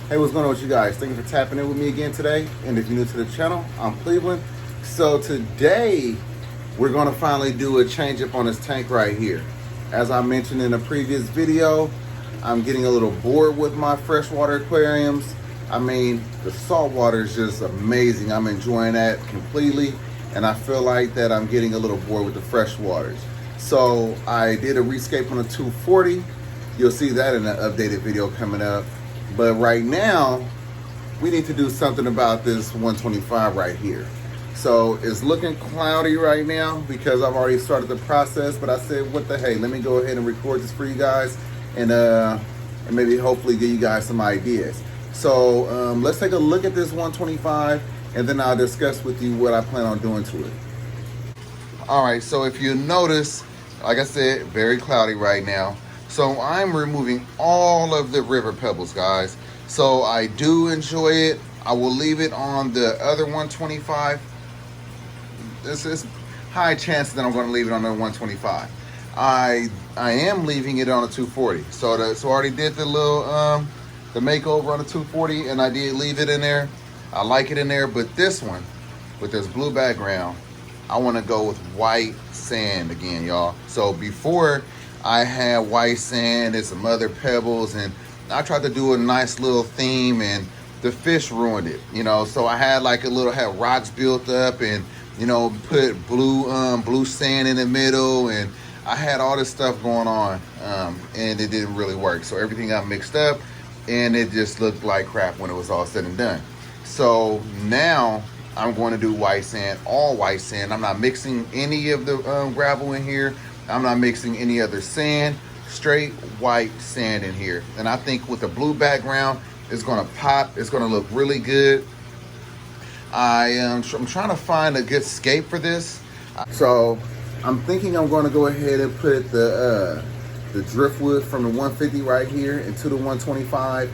Hey, what's going on with you guys? Thank you for tapping in with me again today. And if you're new to the channel, I'm Cleveland. So today, we're going to finally do a change up on this tank right here. As I mentioned in a previous video, I'm getting a little bored with my freshwater aquariums. I mean, the salt water is just amazing. I'm enjoying that completely. And I feel like that I'm getting a little bored with the fresh waters. So I did a rescape on the 240. You'll see that in an updated video coming up. But right now, we need to do something about this 125 right here. So it's looking cloudy right now because I've already started the process, but I said, what the hey, let me go ahead and record this for you guys and maybe hopefully give you guys some ideas. So let's take a look at this 125 and then I'll discuss with you what I plan on doing to it. All right, so if you notice, like I said, very cloudy right now. So I'm removing all of the river pebbles, guys. So I do enjoy it. I will leave it on the other 125. This is high chance that I'm going to leave it on the 125. I am leaving it on the 240. So I already did the little the makeover on the 240, and I did leave it in there. I like it in there, but this one with this blue background, I want to go with white sand again, y'all. So before I had white sand and some other pebbles, and I tried to do a nice little theme, and the fish ruined it, you know. So I had like had rocks built up, and you know, put blue sand in the middle, and I had all this stuff going on, and it didn't really work. So everything got mixed up, and it just looked like crap when it was all said and done. So now I'm going to do white sand, all white sand. I'm not mixing any of the gravel in here. I'm not mixing any other sand, straight white sand in here. And I think with the blue background, it's gonna pop, it's gonna look really good. I'm trying to find a good scape for this. So I'm thinking I'm gonna go ahead and put the driftwood from the 150 right here into the 125.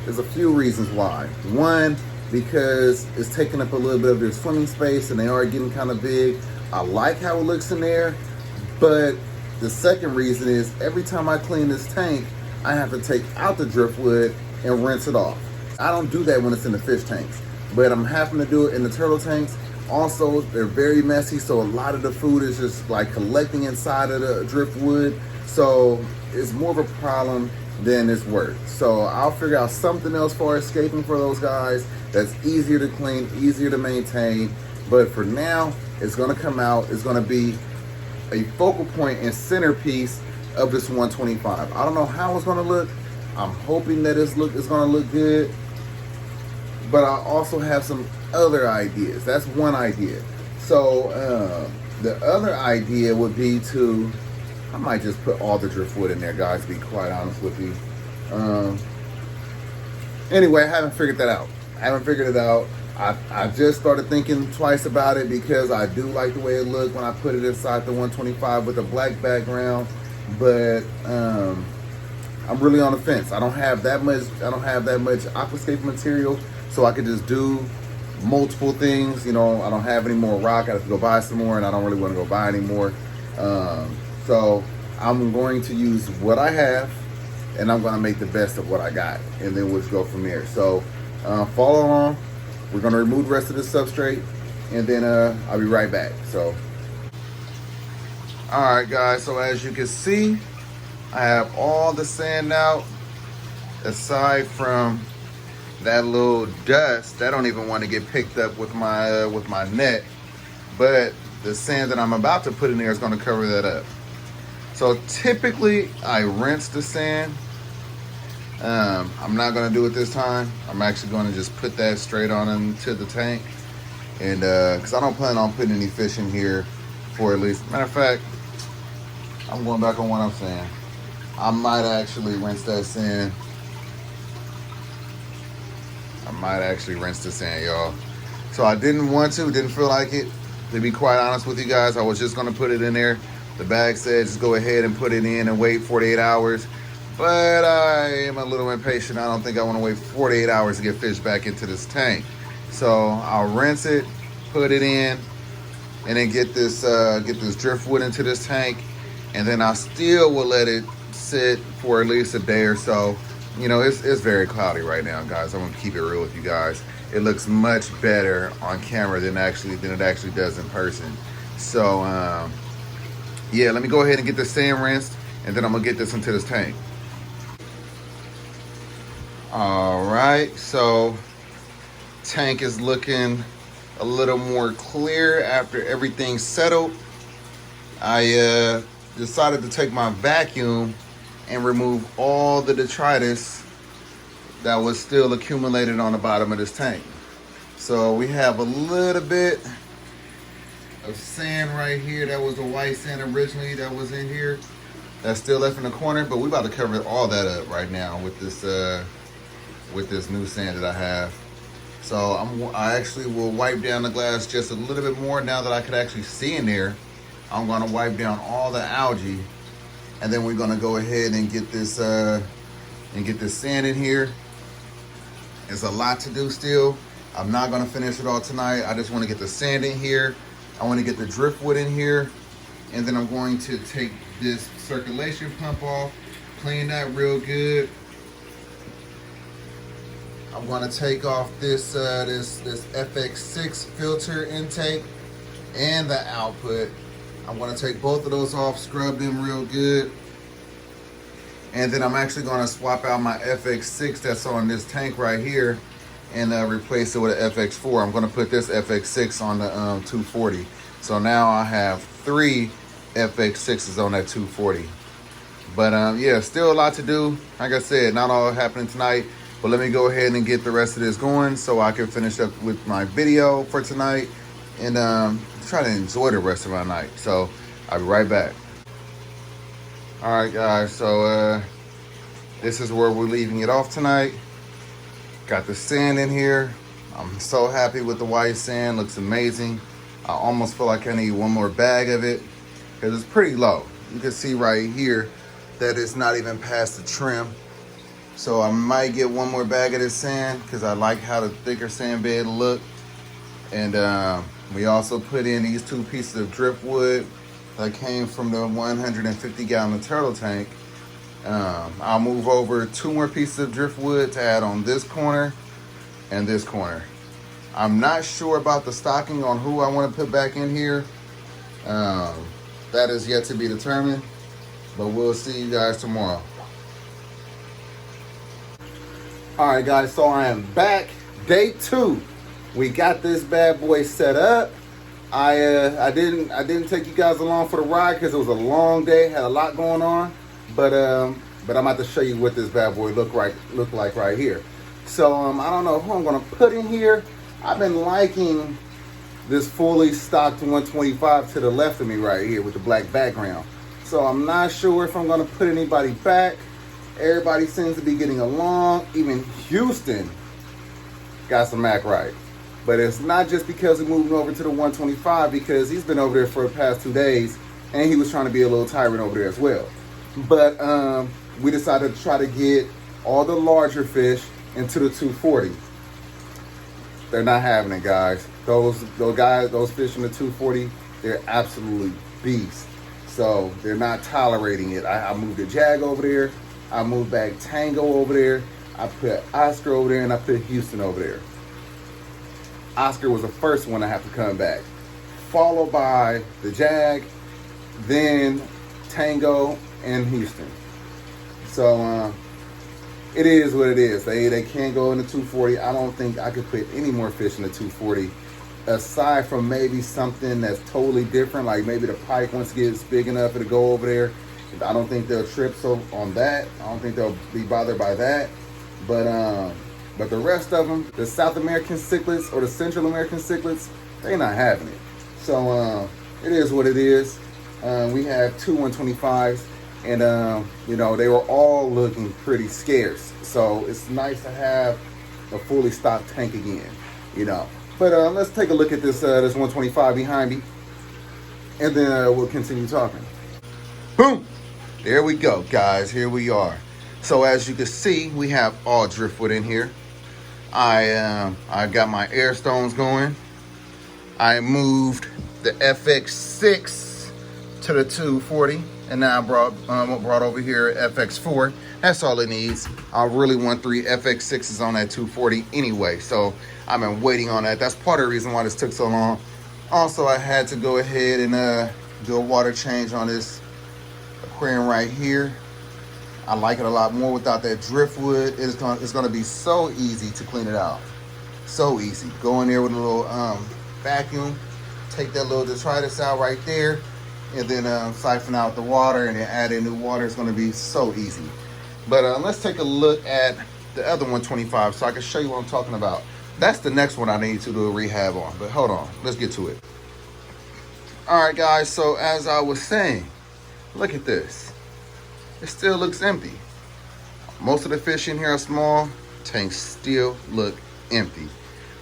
There's a few reasons why. One, because it's taking up a little bit of their swimming space and they are getting kind of big. I like how it looks in there. But the second reason is every time I clean this tank, I have to take out the driftwood and rinse it off. I don't do that when it's in the fish tanks, but I'm having to do it in the turtle tanks. Also, they're very messy, so a lot of the food is just like collecting inside of the driftwood. So it's more of a problem than it's worth. So I'll figure out something else for escaping for those guys that's easier to clean, easier to maintain. But for now, it's gonna come out, it's gonna be a focal point and centerpiece of this 125. I don't know how it's gonna look. I'm hoping that it's gonna look good, but I also have some other ideas. That's one idea. So the other idea would be I might just put all the driftwood in there, guys, to be quite honest with you. Anyway, I haven't figured that out. I just started thinking twice about it because I do like the way it looked when I put it inside the 125 with a black background, but I'm really on the fence. I don't have that much aquascape material, so I could just do multiple things. You know, I don't have any more rock. I have to go buy some more, and I don't really want to go buy any more. So I'm going to use what I have, and I'm going to make the best of what I got, and then we'll just go from there. So follow along. We're going to remove the rest of the substrate, and then I'll be right back. So, all right, guys. So as you can see, I have all the sand out, aside from that little dust that don't even want to get picked up with my net. But the sand that I'm about to put in there is going to cover that up. So typically, I rinse the sand. I'm not gonna do it this time. I'm actually gonna just put that straight on into the tank, and because I don't plan on putting any fish in here for at least. Matter of fact, I'm going back on what I'm saying. I might actually rinse that sand. Y'all. So I didn't feel like it. To be quite honest with you guys, I was just gonna put it in there. The bag said just go ahead and put it in and wait 48 hours. But I am a little impatient. I don't think I want to wait 48 hours to get fish back into this tank. So I'll rinse it, put it in, and then get this driftwood into this tank, and then I still will let it sit for at least a day or so you know, it's very cloudy right now, guys. I'm gonna keep it real with you guys. It looks much better on camera than it actually does in person. So yeah, let me go ahead and get this sand rinsed, and then I'm gonna get this into this tank. All right, so tank is looking a little more clear after everything's settled. I decided to take my vacuum and remove all the detritus that was still accumulated on the bottom of this tank. So we have a little bit of sand right here. That was the white sand originally that was in here. That's still left in the corner, but we about to cover all that up right now with this new sand that I have. So I actually will wipe down the glass just a little bit more now that I could actually see in there. I'm gonna wipe down all the algae, and then we're gonna go ahead and get this sand in here. There's a lot to do still. I'm not gonna finish it all tonight. I just wanna get the sand in here. I wanna get the driftwood in here, and then I'm going to take this circulation pump off, clean that real good. I'm gonna take off this FX6 filter intake and the output. I'm gonna take both of those off, scrub them real good. And then I'm actually gonna swap out my FX6 that's on this tank right here and replace it with an FX4. I'm gonna put this FX6 on the 240. So now I have 3 FX6s on that 240. But yeah, still a lot to do. Like I said, not all happening tonight, but let me go ahead and get the rest of this going so I can finish up with my video for tonight and try to enjoy the rest of my night. So I'll be right back. All right, guys, so this is where we're leaving it off tonight. Got the sand in here. I'm so happy with the white sand, looks amazing. I almost feel like I need one more bag of it because it's pretty low. You can see right here that it's not even past the trim. So I might get one more bag of this sand because I like how the thicker sand bed look. And we also put in these 2 pieces of driftwood that came from the 150 gallon turtle tank. I'll move over 2 more pieces of driftwood to add on this corner and this corner. I'm not sure about the stocking on who I want to put back in here. That is yet to be determined, but we'll see you guys tomorrow. All right, guys, so I am back. Day 2. We got this bad boy set up. I didn't take you guys along for the ride because it was a long day, had a lot going on. But I'm about to show you what this bad boy look like right here. So I don't know who I'm gonna put in here. I've been liking this fully stocked 125 to the left of me right here with the black background. So I'm not sure if I'm gonna put anybody back. Everybody seems to be getting along. Even Houston got some act right. But it's not just because we moved over to the 125, because he's been over there for the past 2 days and he was trying to be a little tyrant over there as well. But we decided to try to get all the larger fish into the 240. They're not having it, guys. Those fish in the 240, they're absolutely beasts. So they're not tolerating it. I moved the Jag over there. I moved back Tango over there. I put Oscar over there, and I put Houston over there. Oscar was the first one to have to come back, followed by the Jag, then Tango, and Houston. So it is what it is. They can't go in the 240. I don't think I could put any more fish in the 240, aside from maybe something that's totally different, like maybe the pike, once it gets big enough, it'll go over there. I don't think they'll trip on that. I don't think they'll be bothered by that. But the rest of them, the South American cichlids or the Central American cichlids, they're not having it. So it is what it is. We have 2 125s, and you know, they were all looking pretty scarce. So it's nice to have a fully stocked tank again, you know. But let's take a look at this 125 behind me, and then we'll continue talking. Boom! There we go, guys. Here we are. So as you can see, we have all driftwood in here. I got my air stones going. I moved the FX6 to the 240. And now I brought over here FX4. That's all it needs. I really want 3 FX6s on that 240 anyway, so I've been waiting on that. That's part of the reason why this took so long. Also, I had to go ahead and do a water change on this aquarium right here. I like it a lot more without that driftwood. It's gonna be so easy to clean it out. So easy. Go in there with a little vacuum, take that little detritus out right there, and then siphon out the water and then add in new water. It's gonna be so easy. But let's take a look at the other 125 so I can show you what I'm talking about. That's the next one I need to do a rehab on, but hold on, let's get to it. All right, guys, so as I was saying, look at this. It still looks empty. Most of the fish in here are small. Tanks still look empty.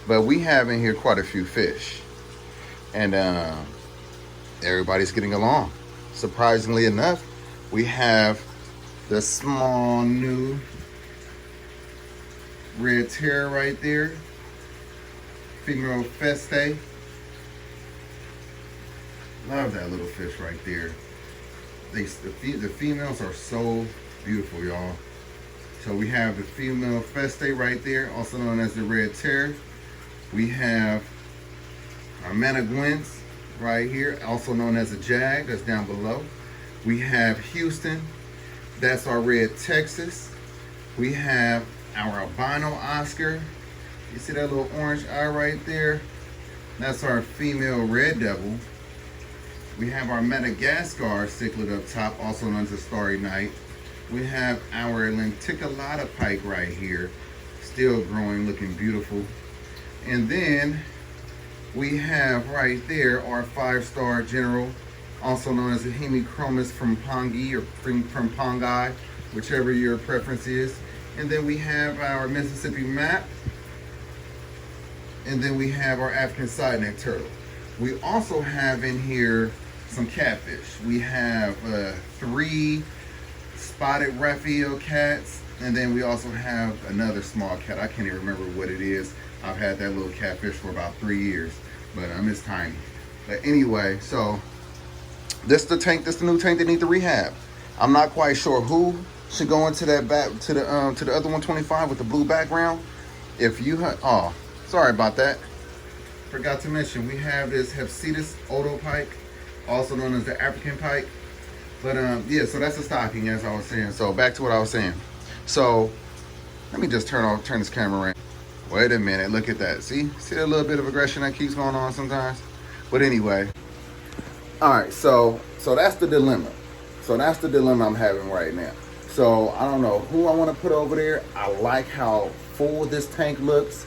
But we have in here quite a few fish. And everybody's getting along. Surprisingly enough, we have the small new red terror right there. Female feste. Love that little fish right there. The females are so beautiful, y'all. So we have the female feste right there, also known as the red terror. We have our Managwins right here, also known as a jag, that's down below. We have Houston, that's our red Texas. We have our albino Oscar. You see that little orange eye right there? That's our female red devil. We have our Madagascar cichlid up top, also known as a starry night. We have our lenticulata pike right here, still growing, looking beautiful. And then we have right there our 5-star general, also known as a hemichromis from Pongi or from Pongi, whichever your preference is. And then we have our Mississippi map. And then we have our African side-neck turtle. We also have in here some catfish. We have 3 spotted Raphael cats, and then we also have another small cat. I can't even remember what it is. I've had that little catfish for about 3 years, but it's tiny. But anyway, so this the new tank that needs the rehab. I'm not quite sure who should go into that to the other 125 with the blue background. If you sorry about that. Forgot to mention we have this Hepsetus odo pike, also known as the African pike. But yeah, so that's the stocking, as I was saying. So back to what I was saying. So let me just turn this camera around. Wait a minute, look at that. See that little bit of aggression that keeps going on sometimes? But anyway. All right, so that's the dilemma. So that's the dilemma I'm having right now. So I don't know who I want to put over there. I like how full this tank looks.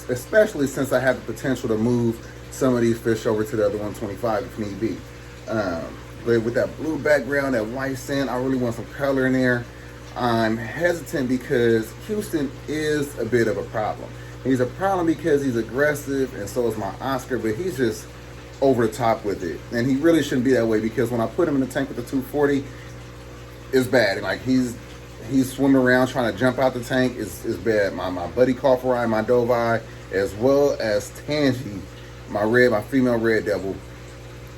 Especially since I have the potential to move some of these fish over to the other 125 if need be. But with that blue background, that white sand, I really want some color in there. I'm hesitant because Houston is a bit of a problem. He's a problem because he's aggressive, and so is my Oscar, but he's just over the top with it. And he really shouldn't be that way, because when I put him in the tank with the 240, it's bad. Like he's swimming around trying to jump out the tank is bad. My buddy Cofferai, my Dovai, as well as Tangy, my female red devil,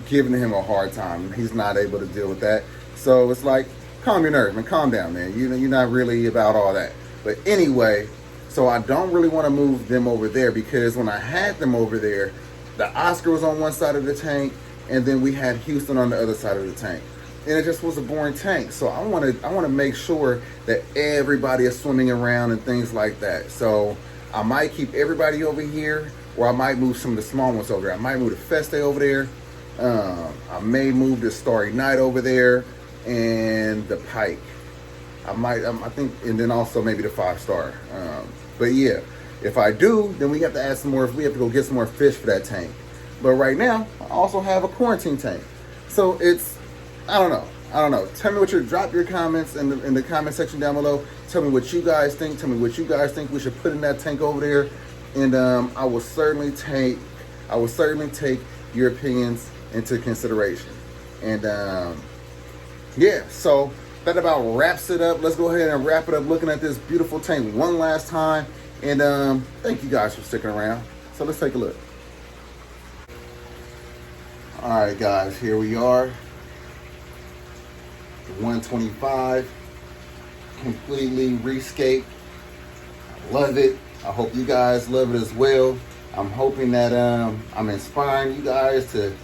giving him a hard time. He's not able to deal with that. So it's like, calm your nerves, man. Calm down, man. You're not really about all that. But anyway, so I don't really want to move them over there, because when I had them over there, the Oscar was on one side of the tank, and then we had Houston on the other side of the tank. And it just was a boring tank. So I want to make sure that everybody is swimming around and things like that. So I might keep everybody over here, or I might move some of the small ones over there. I might move the Feste over there. I may move the Starry Night over there, and the Pike. I think, and then also maybe the 5-star. But yeah, if I do, then we have to add some more. We have to go get some more fish for that tank. But right now, I also have a quarantine tank. So it's, I don't know. Tell me drop your comments in the comment section down below. Tell me what you guys think. Tell me what you guys think we should put in that tank over there. And I will certainly take your opinions into consideration. And yeah, so that about wraps it up. Let's go ahead and wrap it up looking at this beautiful tank one last time. And thank you guys for sticking around. So let's take a look. All right, guys, here we are. 125, completely rescape. Love it. I hope you guys love it as well. I'm hoping that I'm inspiring you guys to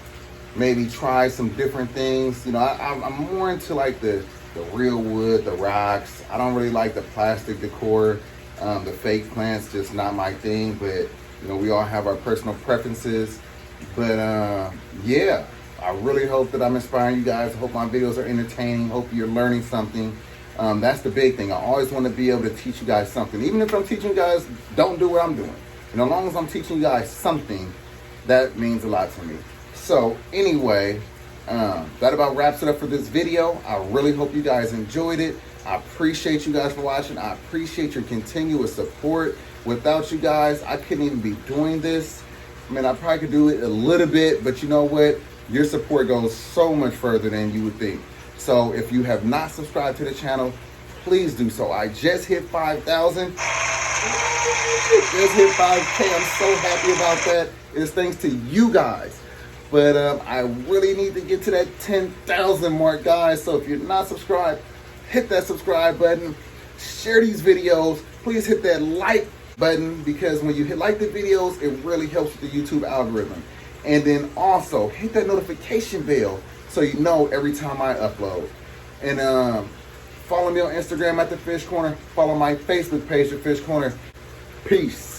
maybe try some different things. You know, I'm more into like the real wood, the rocks. I don't really like the plastic decor. The fake plants, just not my thing. But you know, we all have our personal preferences. But yeah, I really hope that I'm inspiring you guys. I hope my videos are entertaining. Hope you're learning something. That's the big thing. I always want to be able to teach you guys something. Even if I'm teaching you guys, don't do what I'm doing. And as long as I'm teaching you guys something, that means a lot to me. So anyway, that about wraps it up for this video. I really hope you guys enjoyed it. I appreciate you guys for watching. I appreciate your continuous support. Without you guys, I couldn't even be doing this. I mean, I probably could do it a little bit, but you know what? Your support goes so much further than you would think. So if you have not subscribed to the channel, please do so. I just hit 5,000. Just hit 5K. I'm so happy about that. It's thanks to you guys. But I really need to get to that 10,000 mark, guys. So if you're not subscribed, hit that subscribe button. Share these videos. Please hit that like button, because when you like the videos, it really helps with the YouTube algorithm. And then also hit that notification bell so you know every time I upload. And follow me on Instagram at The Fish Corner. Follow my Facebook page, The Fish Corner. Peace.